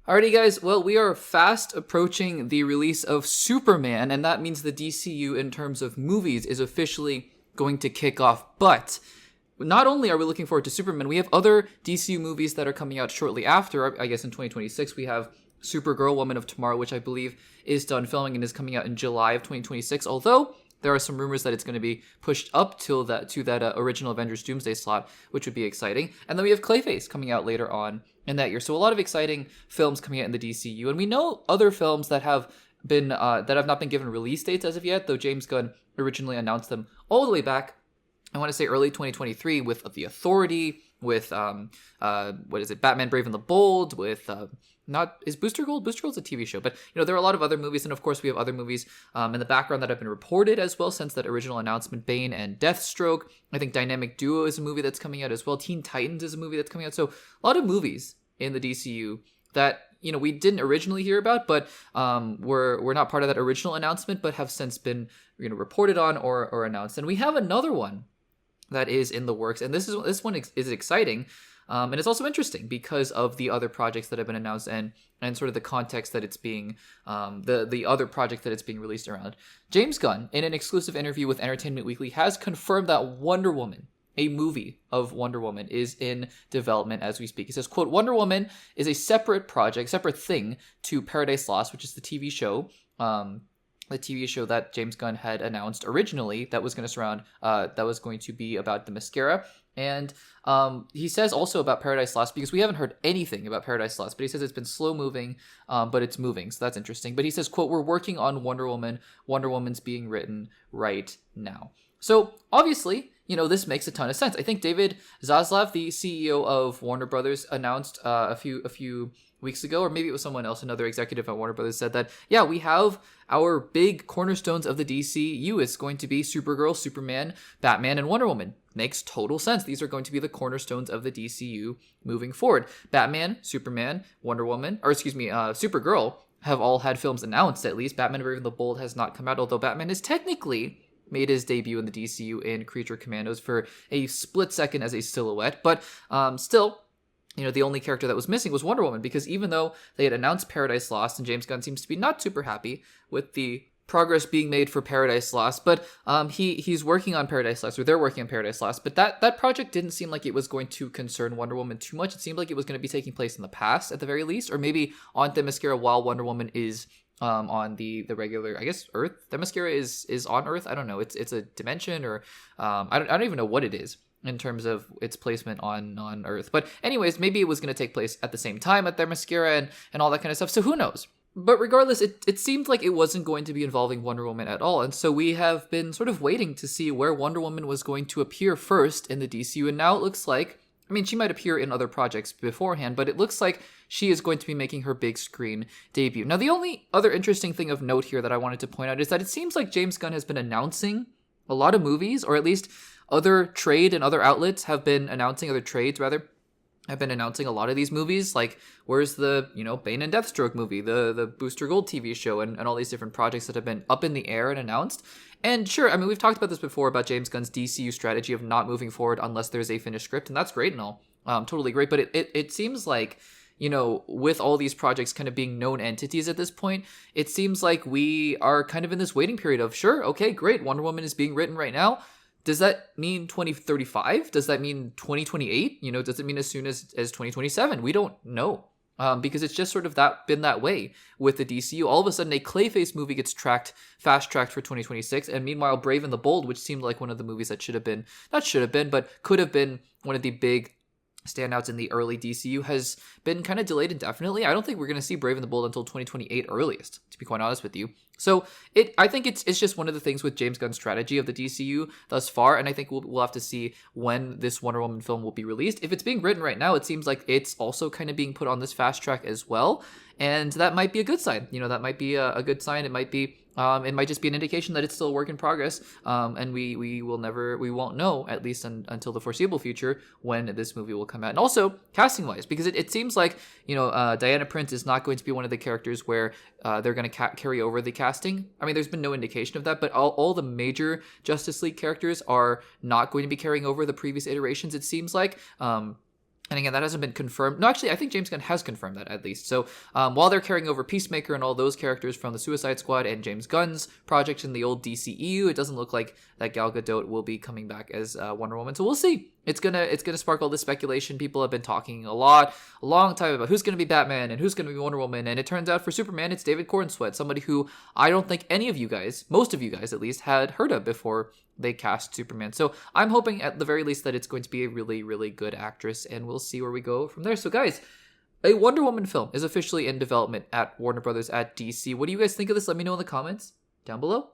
Alrighty, guys. Well, we are fast approaching the release of Superman, and that means the DCU, in terms of movies, is officially going to kick off. But not only are we looking forward to Superman, we have other DCU movies that are coming out shortly after. I guess in 2026, we have Supergirl, Woman of Tomorrow, which I believe is done filming and is coming out in July of 2026. Although there are some rumors that it's going to be pushed up to that original Avengers Doomsday slot, which would be exciting. And then we have Clayface coming out later on in that year. So a lot of exciting films coming out in the DCU. And we know other films that have been that have not been given release dates as of yet, though James Gunn originally announced them all the way back, I want to say early 2023, with The Authority, with Batman Brave and the Bold, with is Booster Gold? Booster Gold's a TV show, but there are a lot of other movies, and of course we have other movies in the background that have been reported as well since that original announcement. Bane and Deathstroke. I think Dynamic Duo is a movie that's coming out as well. Teen Titans is a movie that's coming out. So a lot of movies in the DCU that we didn't originally hear about, but we're not part of that original announcement, but have since been reported on or announced. And we have another one that is in the works, and this one is exciting, and it's also interesting because of the other projects that have been announced and sort of the context that it's being the other project that it's being released around. James Gunn, in an exclusive interview with Entertainment Weekly, has confirmed that Wonder Woman, a movie of Wonder Woman, is in development as we speak. He says, quote, "Wonder Woman is a separate project, separate thing to Paradise Lost, which is the TV show." The TV show that James Gunn had announced originally that was going to be about the mascara. And he says also about Paradise Lost, because we haven't heard anything about Paradise Lost, but he says it's been slow moving, but it's moving. So that's interesting. But he says, quote, "We're working on Wonder Woman. Wonder Woman's being written right now." So obviously, this makes a ton of sense. I think David Zaslav, the CEO of Warner Brothers, announced a few weeks ago, or maybe it was someone else, another executive at Warner Brothers, said that, yeah, we have our big cornerstones of the DCU. It's going to be Supergirl, Superman, Batman, and Wonder Woman. Makes total sense. These are going to be the cornerstones of the DCU moving forward. Batman, Superman, Wonder Woman, Supergirl have all had films announced, at least. Batman Brave and the Bold has not come out, although Batman has technically made his debut in the DCU in Creature Commandos for a split second as a silhouette. But still, the only character that was missing was Wonder Woman, because even though they had announced Paradise Lost, and James Gunn seems to be not super happy with the progress being made for Paradise Lost, but he's working on Paradise Lost, or they're working on Paradise Lost, but that project didn't seem like it was going to concern Wonder Woman too much. It seemed like it was going to be taking place in the past at the very least, or maybe on Themyscira while Wonder Woman is on the regular, I guess, Earth. Themyscira is on Earth. I don't know. It's a dimension, or I don't even know what it is in terms of its placement on Earth. But anyways, maybe it was going to take place at the same time at Themyscira and all that kind of stuff. So who knows? But regardless, it seemed like it wasn't going to be involving Wonder Woman at all. And so we have been sort of waiting to see where Wonder Woman was going to appear first in the DCU. And now it looks like, she might appear in other projects beforehand, but it looks like she is going to be making her big screen debut. Now, the only other interesting thing of note here that I wanted to point out is that it seems like James Gunn has been announcing a lot of movies, or at least other trade and other outlets have been announcing, other trades rather, have been announcing a lot of these movies. Like, where's the, Bane and Deathstroke movie, the Booster Gold TV show, and all these different projects that have been up in the air and announced. And sure, we've talked about this before about James Gunn's DCU strategy of not moving forward unless there's a finished script, and that's great and all. Totally great. But it seems like, with all these projects kind of being known entities at this point, it seems like we are kind of in this waiting period of, sure, okay, great, Wonder Woman is being written right now. Does that mean 2035? Does that mean 2028? Does it mean as soon as 2027? We don't know. Because it's just sort of been that way with the DCU. All of a sudden, a Clayface movie gets fast-tracked for 2026, and meanwhile, Brave and the Bold, which seemed like one of the movies that but could have been one of the big standouts in the early DCU, has been kind of delayed indefinitely. I don't think we're going to see Brave and the Bold until 2028 earliest, to be quite honest with you. So I think it's just one of the things with James Gunn's strategy of the DCU thus far, and I think we'll have to see when this Wonder Woman film will be released. If it's being written right now, it seems like it's also kind of being put on this fast track as well, and that might be a good sign. That might be a good sign. It might be it might just be an indication that it's still a work in progress, and we won't know, at least until the foreseeable future, when this movie will come out. And also casting wise, because it seems like Diana Prince is not going to be one of the characters where they're going to carry over the casting. There's been no indication of that, but all the major Justice League characters are not going to be carrying over the previous iterations, it seems like. And again, that hasn't been confirmed. No, actually, I think James Gunn has confirmed that at least. So while they're carrying over Peacemaker and all those characters from the Suicide Squad and James Gunn's project in the old DCEU, it doesn't look like that Gal Gadot will be coming back as Wonder Woman. So we'll see. It's gonna spark all this speculation. People have been talking a long time about who's gonna be Batman and who's gonna be Wonder Woman. And it turns out for Superman, it's David Cornsweet, somebody who I don't think any of you guys, most of you guys at least, had heard of before they cast Superman. So I'm hoping at the very least that it's going to be a really, really good actress, and we'll see where we go from there. So guys, a Wonder Woman film is officially in development at Warner Brothers at DC. What do you guys think of this? Let me know in the comments down below.